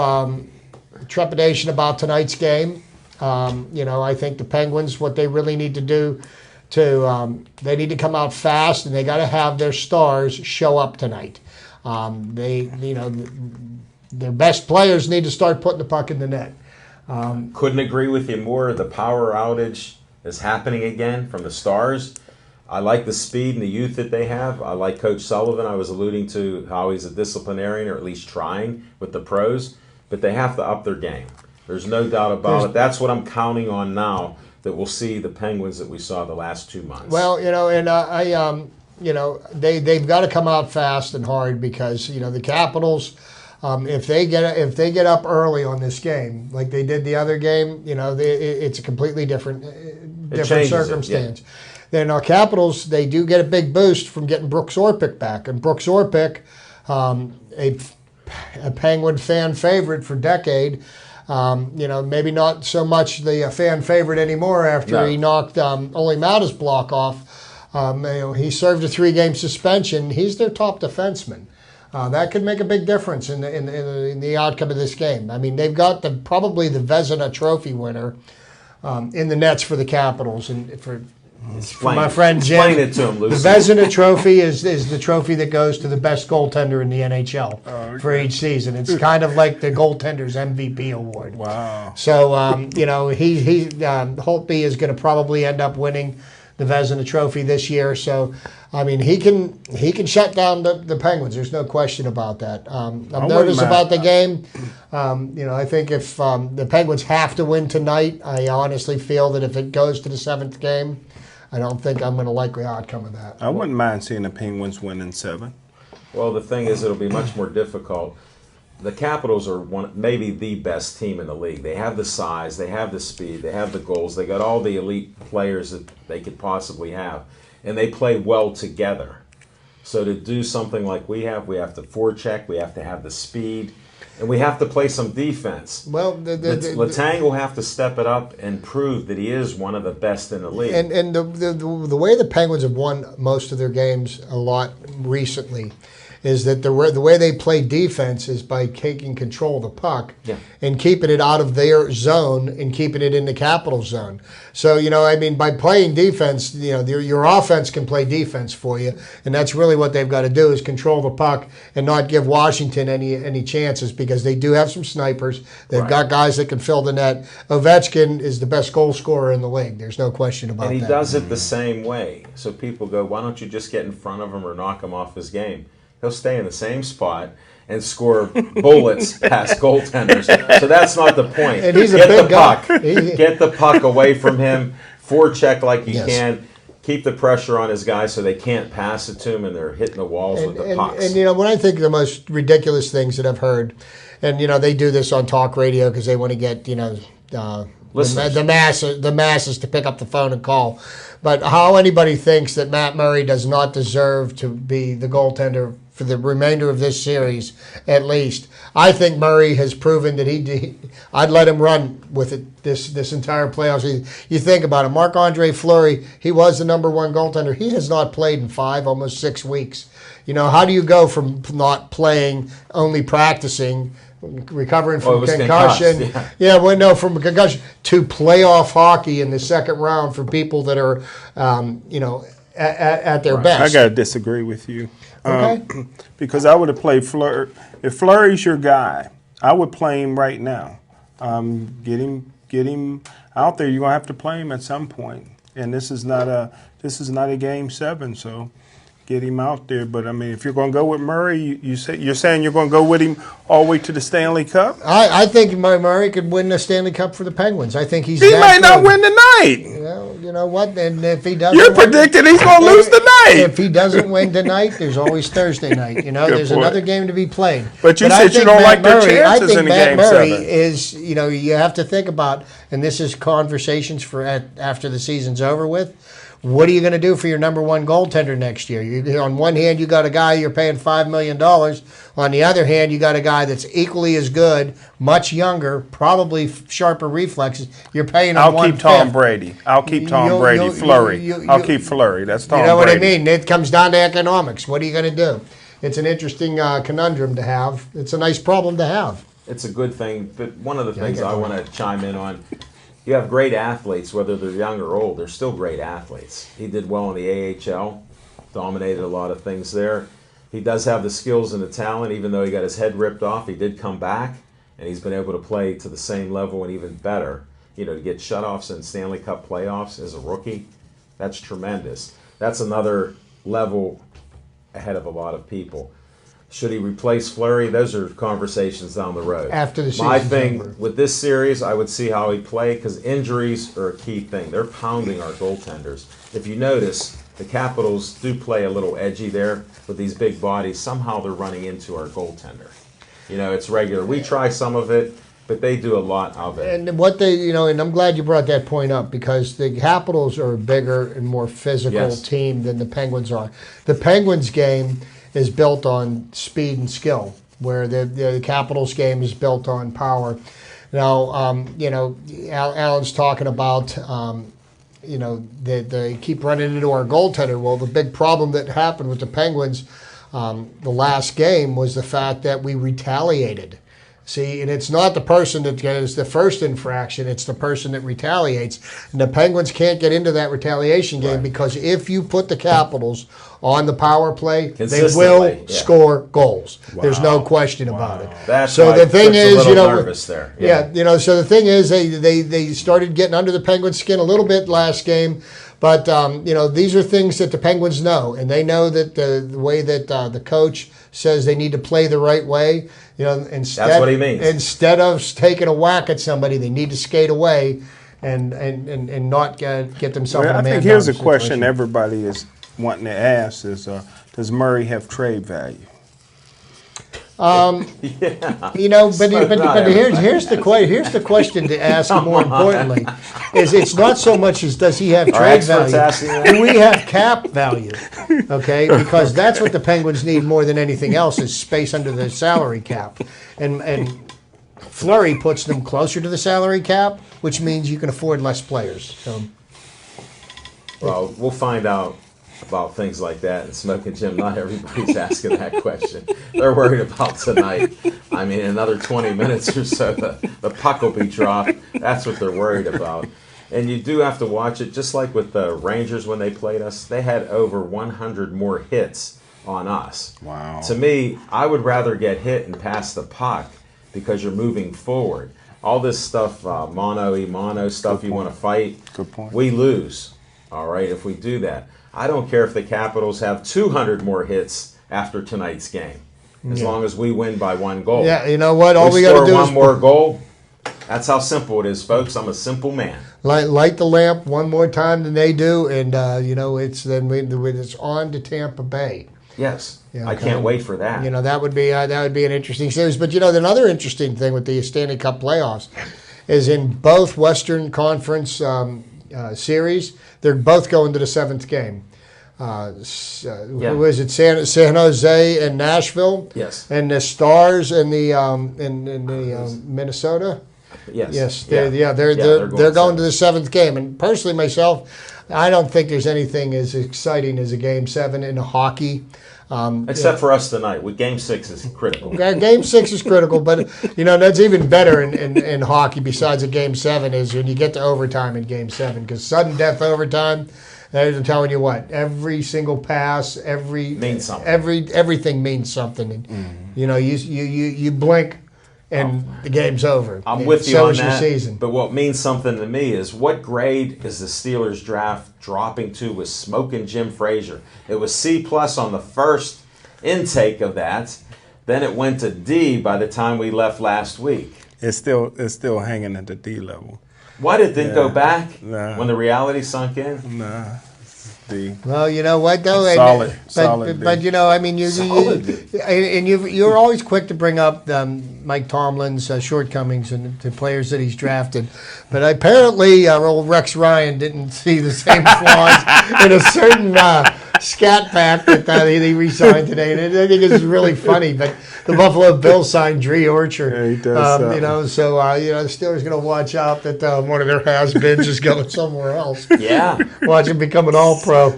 trepidation about tonight's game. I think the Penguins, what they really need to do, they need to come out fast, and they got to have their stars show up tonight. Their best players need to start putting the puck in the net. Couldn't agree with you more. The power outage is happening again from the Stars. I like the speed and the youth that they have. I like Coach Sullivan. I was alluding to how he's a disciplinarian, or at least trying with the pros. But they have to up their game. There's no doubt about it. That's what I'm counting on now, that we'll see the Penguins that we saw the last 2 months. Well, they've got to come out fast and hard, because the Capitals, if they get up early on this game like they did the other game, it's a completely different circumstance. Then our Capitals, they do get a big boost from getting Brooks Orpik back, and Brooks Orpik, a Penguin fan favorite for a decade. Maybe not so much the fan favorite anymore after he knocked Ole Mattis block off. He served a 3-game suspension. He's their top defenseman. That could make a big difference in the outcome of this game. I mean, they've got probably the Vezina Trophy winner in the nets for the Capitals, and for my friend Jim. Explain it to him, Lucy. The Vezina Trophy is the trophy that goes to the best goaltender in the NHL for each season. It's kind of like the goaltender's MVP award. Wow. So, Holtby is going to probably end up winning the Vezina Trophy this year. So, I mean, he can shut down the Penguins. There's no question about that. I'm nervous about the game. I think if the Penguins have to win tonight, I honestly feel that if it goes to the 7th game, I don't think I'm going to like the outcome of that. I wouldn't mind seeing the Penguins win in 7. Well, the thing is, it'll be much more difficult. The Capitals are maybe the best team in the league. They have the size, they have the speed, they have the goals, they got all the elite players that they could possibly have, and they play well together. So to do something like we have to forecheck, we have to have the speed, and we have to play some defense. Well, Letang will have to step it up and prove that he is one of the best in the league. And the way the Penguins have won most of their games a lot recently is that the way they play defense is by taking control of the puck and keeping it out of their zone and keeping it in the Capital zone. So, by playing defense, your offense can play defense for you, and that's really what they've got to do, is control the puck and not give Washington any chances, because they do have some snipers. They've got guys that can fill the net. Ovechkin is the best goal scorer in the league. There's no question about that. And he does it the same way. So people go, why don't you just get in front of him or knock him off his game? He'll stay in the same spot and score bullets past goaltenders. So that's not the point. And he's a big guy. Get the puck away from him. Forecheck like you can. Keep the pressure on his guys so they can't pass it to him, and they're hitting the walls with the pucks. And when I think the most ridiculous things that I've heard, and they do this on talk radio because they want to get the masses to pick up the phone and call. But how anybody thinks that Matt Murray does not deserve to be the goaltender for the remainder of this series, at least. I think Murray has proven that I'd let him run with it this entire playoffs. You think about it, Marc-Andre Fleury, he was the number 1 goaltender. He has not played in 5, almost 6 weeks. How do you go from not playing, only practicing, recovering from concussion, from concussion, to playoff hockey in the second round for people that are, at their best? I got to disagree with you. Okay. Because I would have played Fleury. If Fleury's your guy, I would play him right now. Get him out there. You're gonna have to play him at some point. And this is not a game 7. So get him out there. But I mean, if you're going to go with Murray, you're saying you're going to go with him all the way to the Stanley Cup. I think Murray could win the Stanley Cup for the Penguins. I think he's. He that might not good. win tonight. Well, you know what? And if he doesn't, You're predicting he's going to lose tonight. If he doesn't win tonight, there's always Thursday night. You know, Good there's point. another game to be played. But you I said you think don't Matt like their Murray- chances I think in the Matt game Murray 7. is, you know, you have to think about, and this is conversations for after the season's over with. What are you going to do for your number one goaltender next year? On one hand, you got a guy you're paying $5 million. On the other hand, you got a guy that's equally as good, much younger, probably sharper reflexes. You're paying him I'll keep Tom 1/5. Brady. I'll keep Tom You'll- Brady. you'll- Fleury. you- I'll keep Fleury. That's Tom You know what Brady. I mean? It comes down to economics. What are you going to do? It's an interesting conundrum to have. It's a nice problem to have. It's a good thing, but one of the I things get I that. want to chime in on, you have great athletes, whether they're young or old, they're still great athletes. He did well in the AHL, dominated a lot of things there. He does have the skills and the talent, even though he got his head ripped off, he did come back, and he's been able to play to the same level and even better. You know, to get shutoffs in Stanley Cup playoffs as a rookie, that's tremendous. That's another level ahead of a lot of people. Should he replace Fleury? Those are conversations down the road. After the My season's thing over. with this series, I would see how he play because injuries are a key thing. They're pounding our goaltenders. If you notice, the Capitals do play a little edgy there with these big bodies. Somehow they're running into our goaltender. You know, it's regular. We try some of it, but they do a lot of it. And what they, you know, and I'm glad you brought that point up because the Capitals are a bigger and more physical Yes. team than the Penguins are. The Penguins game is built on speed and skill, where the Capitals game is built on power. Now, you know, Alan's talking about, you know, they keep running into our goaltender. Well, the big problem that happened with the Penguins the last game was the fact that we retaliated. See, and it's not the person that gets the first infraction, it's the person that retaliates. And the Penguins can't get into that retaliation game because if you put the Capitals on the power play, they will Consistently, yeah. score goals. There's no question about it. That's so why the it thing puts a is, little you know, nervous there. yeah, you know, so the thing is, they started getting under the Penguins' skin a little bit last game. But, you know, these are things that the Penguins know, and they know that the way that the coach says they need to play the right way, you know, That's what he means. Instead of taking a whack at somebody, they need to skate away and not get themselves in a I man think here's a down question situation. everybody is wanting to ask is, does Murray have trade value? You know, but not here's the question to ask more importantly is it's not so much as does he have Our trade experts value? asking that. Do we have cap value? Okay, because that's what the Penguins need more than anything else is space under the salary cap, and Fleury puts them closer to the salary cap, which means you can afford less players. So, Well, we'll find out about things like that in Smoking Jim. Not everybody's asking that question. They're worried about tonight. I mean, in another 20 minutes or so, the puck will be dropped. That's what they're worried about. And you do have to watch it, just like with the Rangers when they played us. They had over 100 more hits on us. Wow. To me, I would rather get hit and pass the puck because you're moving forward. All this stuff, mano stuff you want to fight, Good point. we lose. All right, if we do that. I don't care if the Capitals have 200 more hits after tonight's game, as long as we win by 1 goal. yeah, you know what? All we we got score to do one is more goal. That's how simple it is, folks. I'm a simple man. light the lamp one more time than they do, and you know it's on to Tampa Bay. Yes, Yeah, I okay. can't wait for that. You know, that would be an interesting series. But, you know, another interesting thing with the Stanley Cup playoffs is in both Western Conference series, they're both going to the 7th game. Who is it? San Jose and Nashville? Yes. And the Stars and the Minnesota? Yes. Yes, Yeah. they're going to the 7th game. And personally, myself, I don't think there's anything as exciting as a Game 7 in hockey. Except for us tonight. With Game 6 is critical. Game 6 is critical, but you know that's even better in hockey. Besides a Game 7 is when you get to overtime in Game 7 because sudden death overtime. I'm telling you what, every single pass, Means something. everything means something. And, you know, you blink, and the game's over. I'm with you so on is that. your season. But what means something to me is what grade is the Steelers draft dropping to with Smoking Jim Frazier? It was C+ on the first intake of that. Then it went to D by the time we left last week. It's still hanging at the D level. Why did it go back Nah. when the reality sunk in? Nah, it's D. Well, you know what though, Solid. But you know, I mean, you're always quick to bring up Mike Tomlin's shortcomings and the players that he's drafted. But apparently, old Rex Ryan didn't see the same flaws in a certain scat pack that he re-signed today, and I think it's really funny. But the Buffalo Bills signed Dree Orchard. Yeah, he does. You know, so the Steelers going to watch out that one of their has-beens is going somewhere else. Yeah. Watch him become an All-Pro.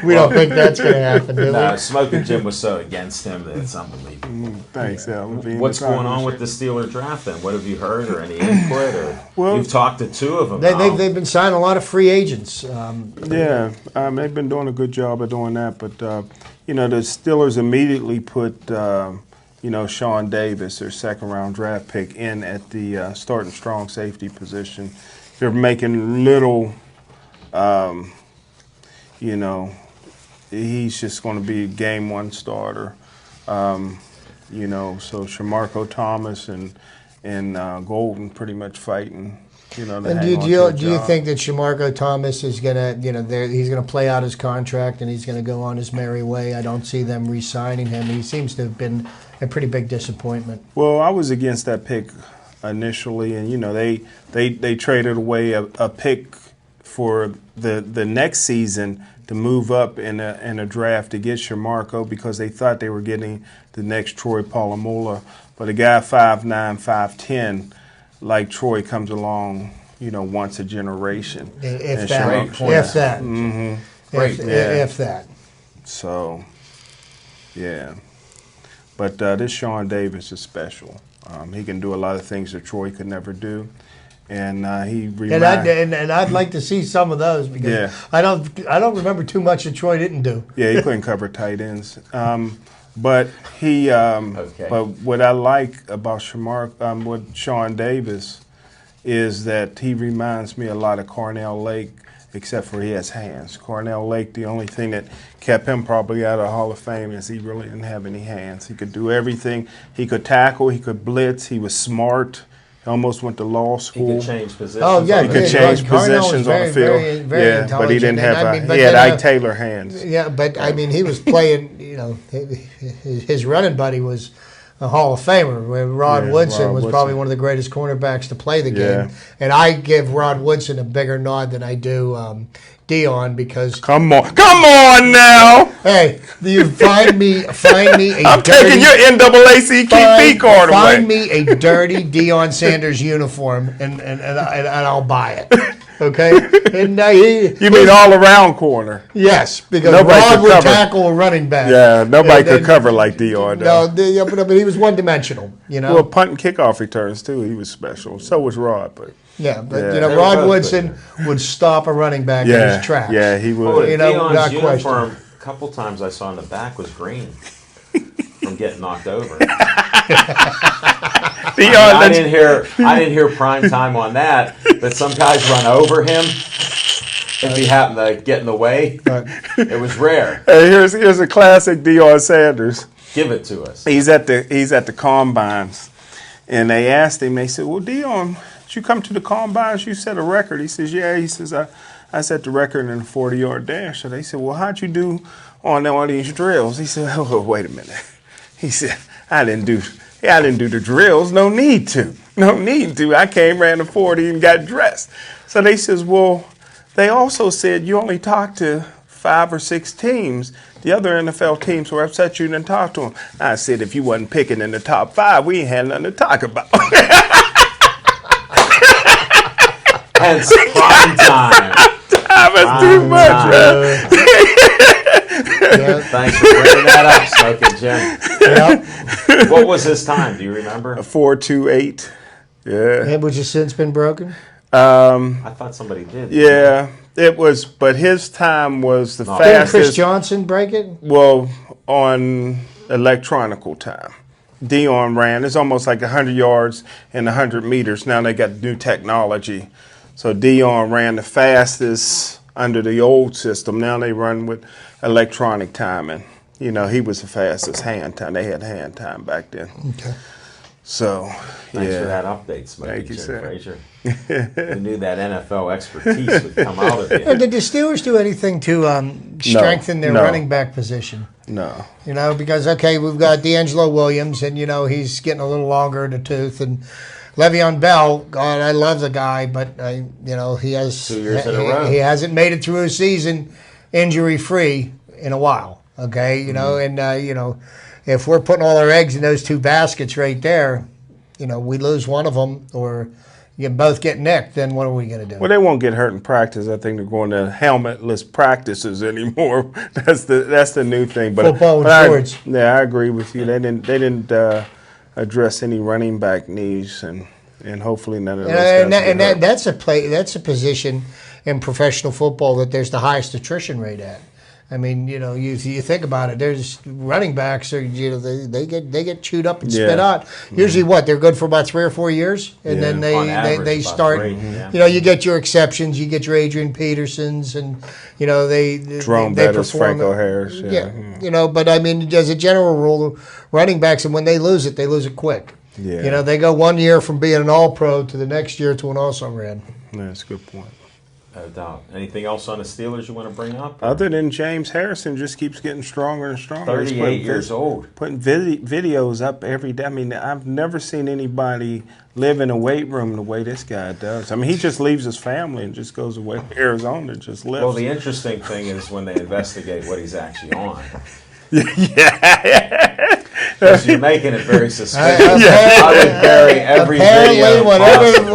We don't think that's going to happen, do we? No, Smoking Jim was so against him that it's unbelievable. Thanks, Al. What's going on with the Steeler draft then? What have you heard or any input? Or you've talked to two of them now. They've been signing a lot of free agents. Yeah, they've been doing a good job of doing that. But, the Steelers immediately put, Sean Davis, their second-round draft pick, in at the starting strong safety position. They're making little, he's just going to be a game one starter. So Shamarko Thomas and Golden pretty much fighting. And do you think that Shamarko Thomas is gonna, he's gonna play out his contract and he's gonna go on his merry way? I don't see them re-signing him. He seems to have been a pretty big disappointment. Well, I was against that pick initially, and they traded away a pick for the next season to move up in a draft to get Shamarko because they thought they were getting the next Troy Polamalu, but a guy 5'9", 5'10", like Troy comes along, once a generation. If that. Mm-hmm. If that. So, yeah. But this Sean Davis is special. He can do a lot of things that Troy could never do. And he and I'd like to see some of those because I don't remember too much that Troy didn't do. Yeah, he couldn't cover tight ends. But he, but what I like about with Sean Davis is that he reminds me a lot of Cornell Lake, except for he has hands. Cornell Lake, the only thing that kept him probably out of the Hall of Fame is he really didn't have any hands. He could do everything. He could tackle. He could blitz. He was smart. He almost went to law school. He could change positions. Oh, yeah. He could change positions on the field. Very but he didn't have he had Ike Taylor hands. Yeah, but I mean, he was playing, his running buddy was a Hall of Famer. Where Rod Woodson was probably one of the greatest cornerbacks to play the game. And I give Rod Woodson a bigger nod than I do Dion because come on now. Hey, you find me a I'm taking your NAACP card away. Find me a dirty Deion Sanders uniform and I'll buy it. Okay? And you mean all around corner? Yes, because nobody Rod would cover. tackle a running back. Yeah, nobody could cover like Dion. No, but he was one dimensional. Well, punt and kickoff returns too. He was special. So was Rod, but. Yeah, but Rod Woodson would stop a running back in his tracks. Yeah, he would. Deion's uniform, a couple times I saw in the back was green from getting knocked over. I didn't hear prime time on that, but some guys run over him if he happened to get in the way. It was rare. Hey, here's a classic Deion Sanders. Give it to us. He's at the combines, and they asked him. They said, "Well, Deion, did you come to the combines? You set a record." He says, "Yeah." He says, I set the record in a 40-yard dash. So they said, "Well, how'd you do on all these drills?" He said, "Oh, wait a minute." He said, I didn't do the drills. No need to. I came, ran the 40, and got dressed." So they says, "Well, they also said you only talked to 5 or 6 teams. The other NFL teams were upset you didn't talk to them." I said, "If you wasn't picking in the top 5, we ain't had nothing to talk about." Hence prime time. That's too much, man. Thanks for bringing that up, Smoking Jim. Yep. What was his time? Do you remember? 4.28. Yeah. Which has since been broken? I thought somebody did. Yeah, it was, but his time was the fastest. Didn't Chris Johnson break it? Well, on electronical time. Dion ran. It's almost like 100 yards and 100 meters. Now they got new technology. So Dion ran the fastest under the old system. Now they run with electronic timing. You know, he was the fastest hand time. They had hand time back then. Okay. So, Thanks yeah. for that update, Smokey Thank you, Jim sir. Frazier. We knew that NFL expertise would come out of And you. did the Steelers do anything to strengthen their no. running back position? No. You know, because, okay, we've got D'Angelo Williams, and, you know, he's getting a little longer in the tooth. And Le'Veon Bell, God, I love the guy, but, you know, he has 2 years in a row. he hasn't made it through a season injury-free in a while, okay? You know, and, you know, if we're putting all our eggs in those two baskets right there, you know, we lose one of them or you both get nicked, then what are we going to do? Well, they won't get hurt in practice. I think they're going to helmetless practices anymore. That's the new thing. But Football with shorts. I agree with you. They didn't address any running back needs, and hopefully none of those guys get hurt. That's a position in professional football that there's the highest attrition rate at. I mean, you know, you think about it. There's running backs are, you know, they get chewed up and spit out. Usually, they're good for about 3 or 4 years, and then On average, they about start. 3, yeah. You know, you get your exceptions. You get your Adrian Petersons, and you know they Jerome they Bettis, perform. Franco Harris. Yeah, you know, but I mean, as a general rule, running backs, and when they lose it quick. Yeah. You know, they go 1 year from being an All-Pro to the next year to an also-ran. That's a good point. No doubt. Anything else on the Steelers you want to bring up? Other than James Harrison just keeps getting stronger and stronger. He's 38 putting years old. Putting videos up every day. I mean, I've never seen anybody live in a weight room the way this guy does. I mean, he just leaves his family and just goes away to Arizona and just lives. Well, the interesting thing is when they investigate what he's actually on. Yeah. Because you're making it very suspicious. I would bury every video Apparently, possible.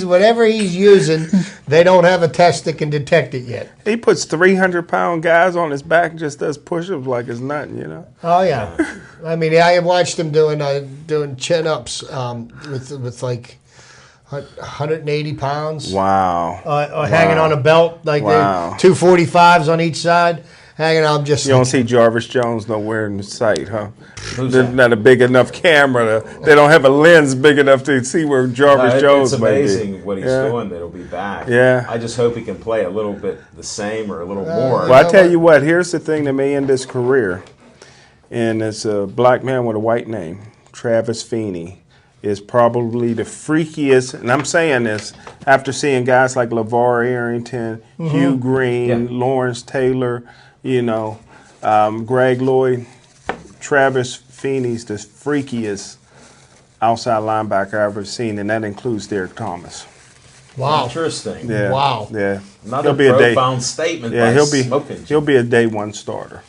whatever he's using, they don't have a test that can detect it yet. He puts 300-pound guys on his back and just does push-ups like it's nothing, you know? Oh yeah, I mean, I watched him doing chin-ups with like 180 pounds. Wow. Hanging on a belt, like Wow. 245s on each side. Hanging on just. You don't see Jarvis Jones nowhere in the sight, huh? Who's There's that? not a big enough camera. They don't have a lens big enough to see where Jarvis Jones It's might be. amazing what he's doing that'll be back. Yeah. I just hope he can play a little bit the same or a little more. Well, I tell you what, here's the thing that may end his career. And it's a black man with a white name, Travis Feeney, is probably the freakiest, and I'm saying this after seeing guys like LeVar Arrington, Hugh Green, Lawrence Taylor, you know, Greg Lloyd. Travis Feeney's the freakiest outside linebacker I've ever seen, and that includes Derek Thomas. Wow. Interesting. Yeah. Wow. Yeah. Another He'll be a day. profound statement Yeah, by Smoking. he'll be a day one starter.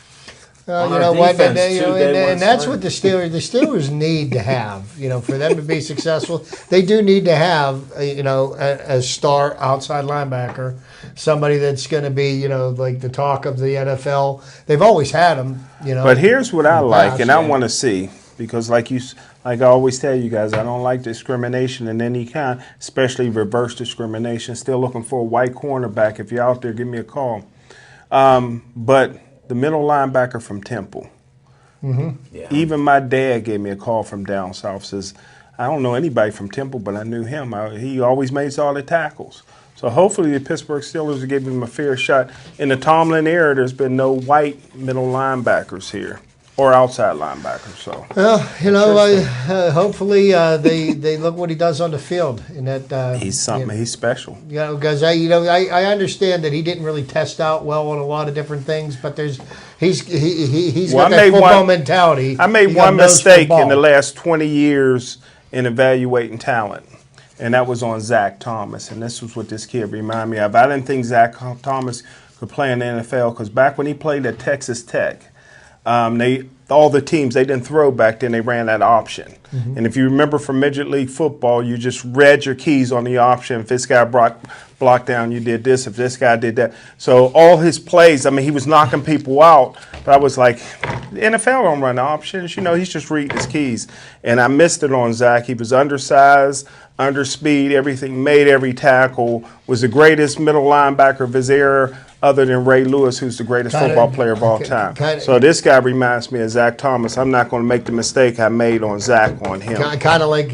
You On know our what? defense, And that's what the Steelers need to have. You know, for them to be successful, they do need to have a star outside linebacker, somebody that's going to be like the talk of the NFL. They've always had them. But here's what I like, and I yeah. want to see, because like I always tell you guys, I don't like discrimination in any kind, especially reverse discrimination. Still looking for a white cornerback. If you're out there, give me a call. But the middle linebacker from Temple. Yeah. Even my dad gave me a call from down south. Says, I don't know anybody from Temple, but I knew him. He always makes all the tackles. So hopefully the Pittsburgh Steelers will give him a fair shot. In the Tomlin era, there's been no white middle linebackers here or outside linebackers. So Well, hopefully they look what he does on the field, and that he's something. He's special. Because I understand that he didn't really test out well on a lot of different things, but he's Well, got that football mentality. I made He got one nose for mistake ball. in the last 20 years in evaluating talent, and that was on Zach Thomas. And this was what this kid reminded me of. I didn't think Zach Thomas could play in the NFL because back when he played at Texas Tech, all the teams, they didn't throw back then, they ran that option. And if you remember from Midget League football, you just read your keys on the option. If this guy blocked down, you did this. If this guy did that. So all his plays, I mean, he was knocking people out. But I was like, the NFL don't run options. He's just reading his keys. And I missed it on Zach. He was undersized, under speed, everything, made every tackle, was the greatest middle linebacker of his era. other than Ray Lewis, who's the greatest football player of all time. So this guy reminds me of Zach Thomas. I'm not going to make the mistake I made on Zach on him. Kind of like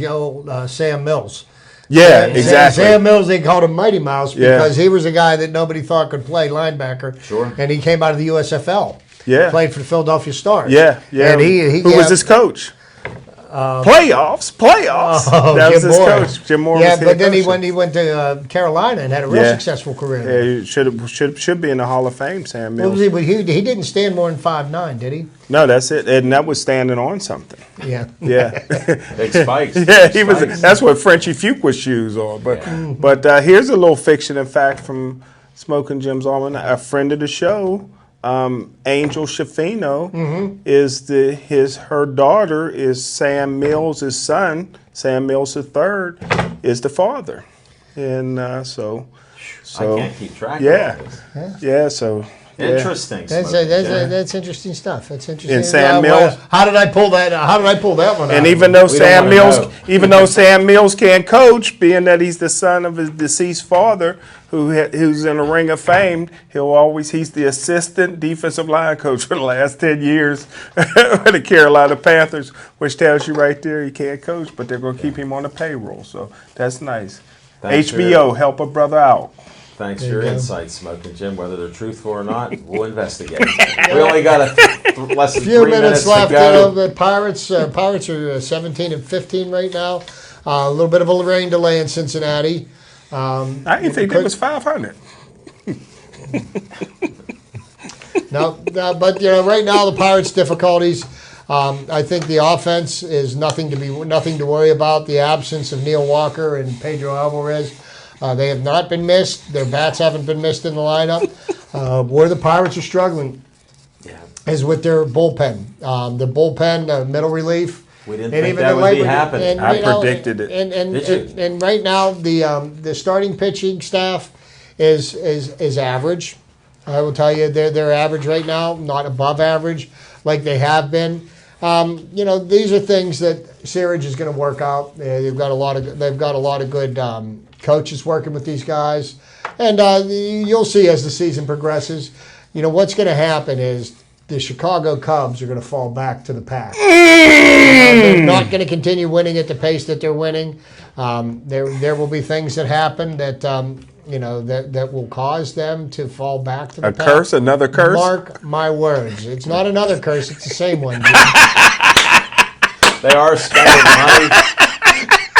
Sam Mills. Yeah, exactly. Sam Mills, they called him Mighty Mouse because he was a guy that nobody thought could play linebacker. Sure. And he came out of the USFL. Yeah. Played for the Philadelphia Stars. Yeah, yeah. And he Who was his coach? Playoffs. That was his coach. Jim Moore. Yeah, was but then coach. he went to Carolina and had a real successful career. Yeah, he should be in the Hall of Fame, Sam Mills. Well, he didn't stand more than 5'9", did he? No, that's it. And that was standing on something. Yeah. Yeah. Big spikes. Yeah, he was. That's what Frenchie Fuqua's shoes on. But here's a little fiction and fact from Smoking Jim's Almanac. A friend of the show, Angel Schifino, is her daughter is Sam Mills' son. Sam Mills III is the father, and so I can't keep track. Yeah, of yeah. So interesting. That's interesting stuff. That's interesting. And Sam Mills. How did I pull that? How did I pull that one out? And even though Sam Mills can't coach, being that he's the son of his deceased father, who's in the Ring of Fame, he's the assistant defensive line coach for the last 10 years for the Carolina Panthers, which tells you right there he can't coach, but they're going to keep him on the payroll. So that's nice. Thanks HBO, help a brother out. Thanks for your insights, Smoking Jim. Whether they're truthful or not, we'll investigate. We only got less than 3 minutes left. to go. The Pirates are 17-15 right now. A little bit of a rain delay in Cincinnati. I didn't think it was 500. No, but right now the Pirates' difficulties. I think the offense is nothing to worry about. The absence of Neil Walker and Pedro Alvarez, they have not been missed. Their bats haven't been missed in the lineup. Where the Pirates are struggling is with their bullpen. The bullpen, middle relief. We didn't think that would be happening. I predicted it. And right now the starting pitching staff is average. I will tell you they're average right now, not above average like they have been. These are things that Searage is going to work out. They've got a lot of good coaches working with these guys, and you'll see as the season progresses. What's going to happen is the Chicago Cubs are going to fall back to the pack. They're not going to continue winning at the pace that they're winning. There will be things that happen that that will cause them to fall back to the pack. A curse, another curse. Mark my words. It's not another curse. It's the same one. They are spending money.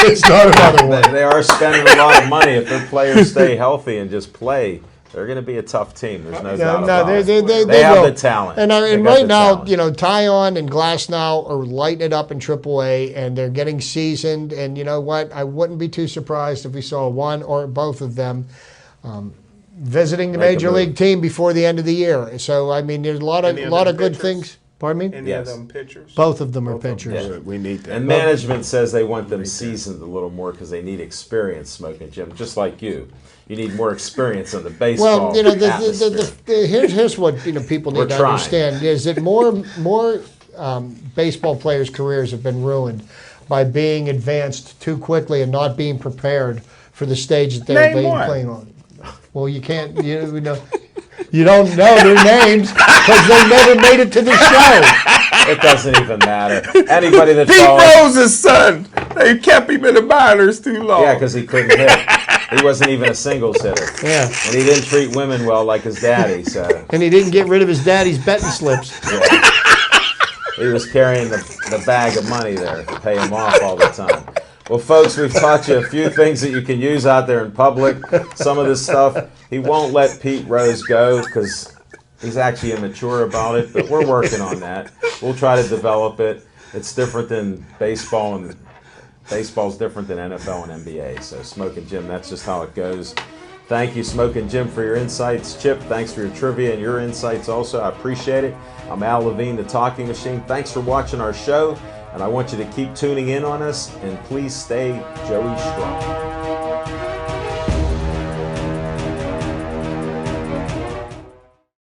It's not another one. They are spending a lot of money. If their players stay healthy and just play, they're going to be a tough team. There's no doubt about it. They have the talent. And right now, Tyon and Glasnow are lighting it up in AAA, and they're getting seasoned. And you know what? I wouldn't be too surprised if we saw one or both of them visiting the major league team before the end of the year. So I mean, there's a lot of good things. Pardon me? Any of them pitchers? Both of them are pitchers. Yeah. We need that. And management says they want them seasoned a little more because they need experience, Smoking Jim, just like you. You need more experience on the baseball atmosphere. Here's what people need to understand is that more baseball players' careers have been ruined by being advanced too quickly and not being prepared for the stage that they're playing on. Well, you can't. You don't know their names because they never made it to the show. It doesn't even matter. Anybody that Pete Rose's son, they kept him in the minors too long. Yeah, because he couldn't hit. He wasn't even a singles hitter. Yeah. And he didn't treat women well like his daddy. So. And he didn't get rid of his daddy's betting slips. Yeah. He was carrying the bag of money there to pay him off all the time. Well, folks, we've taught you a few things that you can use out there in public. Some of this stuff, he won't let Pete Rose go because he's actually immature about it, but we're working on that. We'll try to develop it. It's different than baseball, and baseball's different than NFL and NBA. So, Smoking Jim, that's just how it goes. Thank you, Smoking Jim, for your insights. Chip, thanks for your trivia and your insights also. I appreciate it. I'm Al Levine, the Talking Machine. Thanks for watching our show. And I want you to keep tuning in on us, and please stay Joey strong.